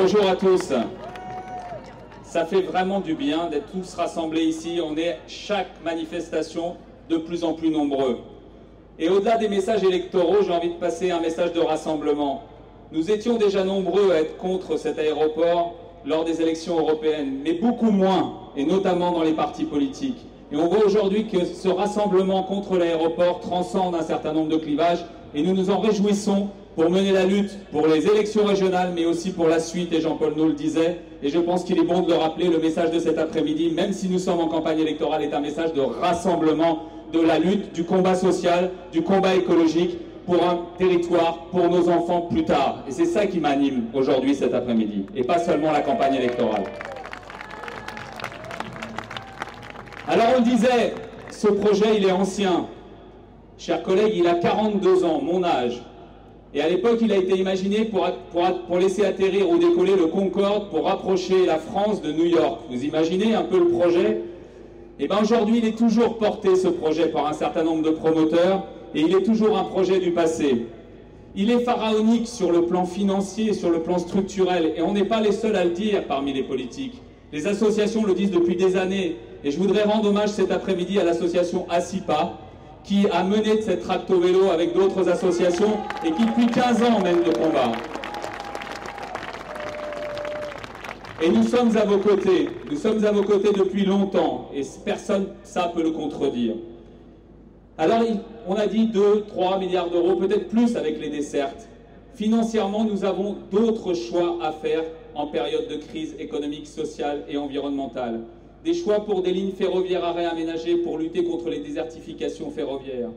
Bonjour à tous. Ça fait vraiment du bien d'être tous rassemblés ici. On est chaque manifestation de plus en plus nombreux. Et au-delà des messages électoraux, j'ai envie de passer un message de rassemblement. Nous étions déjà nombreux à être contre cet aéroport lors des élections européennes, mais beaucoup moins, et notamment dans les partis politiques. Et on voit aujourd'hui que ce rassemblement contre l'aéroport transcende un certain nombre de clivages, et nous nous en réjouissons pour mener la lutte pour les élections régionales, mais aussi pour la suite, et Jean-Paul nous le disait, et je pense qu'il est bon de le rappeler, le message de cet après-midi, même si nous sommes en campagne électorale, est un message de rassemblement, de la lutte, du combat social, du combat écologique, pour un territoire, pour nos enfants plus tard. Et c'est ça qui m'anime aujourd'hui, cet après-midi, et pas seulement la campagne électorale. Alors on le disait, ce projet, il est ancien. Chers collègues, il a 42 ans, mon âge. Et à l'époque, il a été imaginé pour laisser atterrir ou décoller le Concorde pour rapprocher la France de New York. Vous imaginez un peu le projet? Et bien aujourd'hui, il est toujours porté, ce projet, par un certain nombre de promoteurs, et il est toujours un projet du passé. Il est pharaonique sur le plan financier, sur le plan structurel, et on n'est pas les seuls à le dire parmi les politiques. Les associations le disent depuis des années, et je voudrais rendre hommage cet après-midi à l'association ASIPA, qui a mené cette tracto-vélo avec d'autres associations, et qui depuis 15 ans mène le combat. Et nous sommes à vos côtés depuis longtemps, et personne, ça peut le contredire. Alors, on a dit 2-3 milliards d'euros, peut-être plus avec les dessertes. Financièrement, nous avons d'autres choix à faire en période de crise économique, sociale et environnementale. Des choix pour des lignes ferroviaires à réaménager pour lutter contre les désertifications ferroviaires.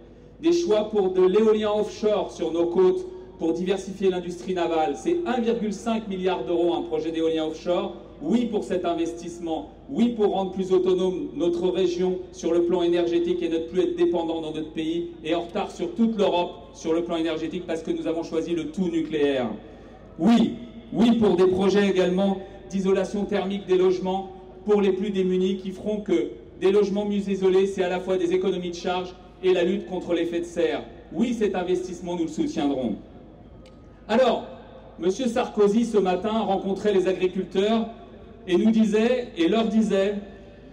Des choix pour de l'éolien offshore sur nos côtes pour diversifier l'industrie navale. C'est 1,5 milliard d'euros un projet d'éolien offshore. Oui pour cet investissement, oui pour rendre plus autonome notre région sur le plan énergétique et ne plus être dépendant dans notre pays et en retard sur toute l'Europe sur le plan énergétique parce que nous avons choisi le tout nucléaire. Oui pour des projets également d'isolation thermique des logements pour les plus démunis qui feront que des logements mieux isolés, c'est à la fois des économies de charge et la lutte contre l'effet de serre. Oui, cet investissement, nous le soutiendrons. Alors, M. Sarkozy, ce matin, rencontrait les agriculteurs et nous disait, et leur disait,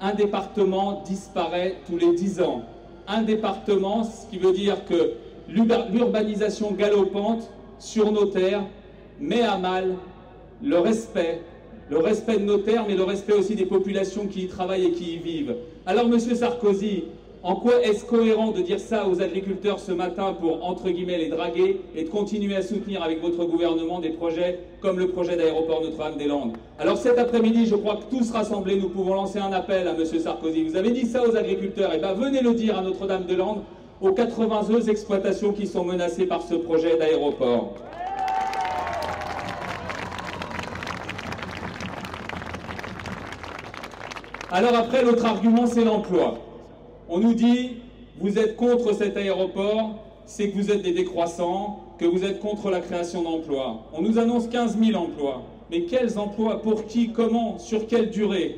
un département disparaît tous les 10 ans. Un département, ce qui veut dire que l'urbanisation galopante sur nos terres met à mal le respect de nos terres, mais le respect aussi des populations qui y travaillent et qui y vivent. Alors, M. Sarkozy, en quoi est-ce cohérent de dire ça aux agriculteurs ce matin pour, entre guillemets, les draguer et de continuer à soutenir avec votre gouvernement des projets comme le projet d'aéroport Notre-Dame-des-Landes? Alors cet après-midi, je crois que tous rassemblés, nous pouvons lancer un appel à M. Sarkozy. Vous avez dit ça aux agriculteurs, et bien venez le dire à Notre-Dame-des-Landes, aux 82 exploitations qui sont menacées par ce projet d'aéroport. Alors après, l'autre argument, c'est l'emploi. On nous dit, vous êtes contre cet aéroport, c'est que vous êtes des décroissants, que vous êtes contre la création d'emplois. On nous annonce 15 000 emplois. Mais quels emplois? Pour qui? Comment? Sur quelle durée?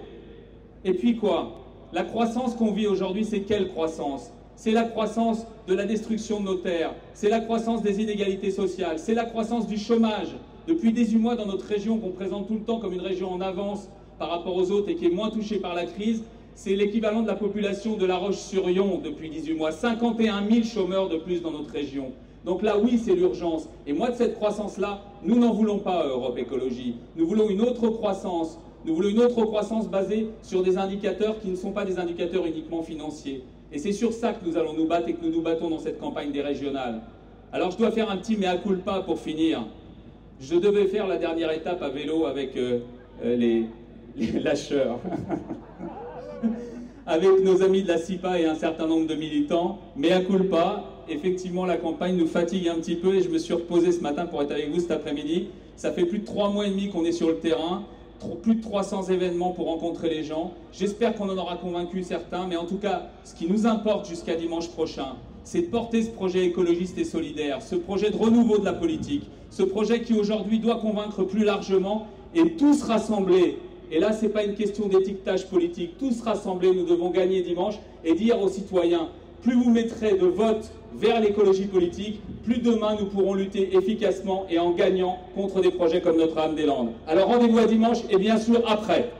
Et puis quoi? La croissance qu'on vit aujourd'hui, c'est quelle croissance? C'est la croissance de la destruction de nos terres, c'est la croissance des inégalités sociales, c'est la croissance du chômage. Depuis 18 mois dans notre région, qu'on présente tout le temps comme une région en avance par rapport aux autres et qui est moins touchée par la crise, c'est l'équivalent de la population de La Roche-sur-Yon depuis 18 mois. 51 000 chômeurs de plus dans notre région. Donc là, oui, c'est l'urgence. Et moi, de cette croissance-là, nous n'en voulons pas à Europe Écologie. Nous voulons une autre croissance. Nous voulons une autre croissance basée sur des indicateurs qui ne sont pas des indicateurs uniquement financiers. Et c'est sur ça que nous allons nous battre et que nous nous battons dans cette campagne des régionales. Alors, je dois faire un petit mea culpa pour finir. Je devais faire la dernière étape à vélo avec les lâcheurs. Avec nos amis de la CIPA et un certain nombre de militants, mea culpa, effectivement la campagne nous fatigue un petit peu et je me suis reposé ce matin pour être avec vous cet après-midi. Ça fait plus de 3 mois et demi qu'on est sur le terrain, plus de 300 événements pour rencontrer les gens. J'espère qu'on en aura convaincu certains, mais en tout cas, ce qui nous importe jusqu'à dimanche prochain, c'est de porter ce projet écologiste et solidaire, ce projet de renouveau de la politique, ce projet qui aujourd'hui doit convaincre plus largement et tous rassemblés. Et là, ce n'est pas une question d'étiquetage politique. Tous rassemblés, nous devons gagner dimanche et dire aux citoyens plus vous mettrez de votes vers l'écologie politique, plus demain nous pourrons lutter efficacement et en gagnant contre des projets comme Notre-Dame-des-Landes. Alors rendez-vous à dimanche et bien sûr après.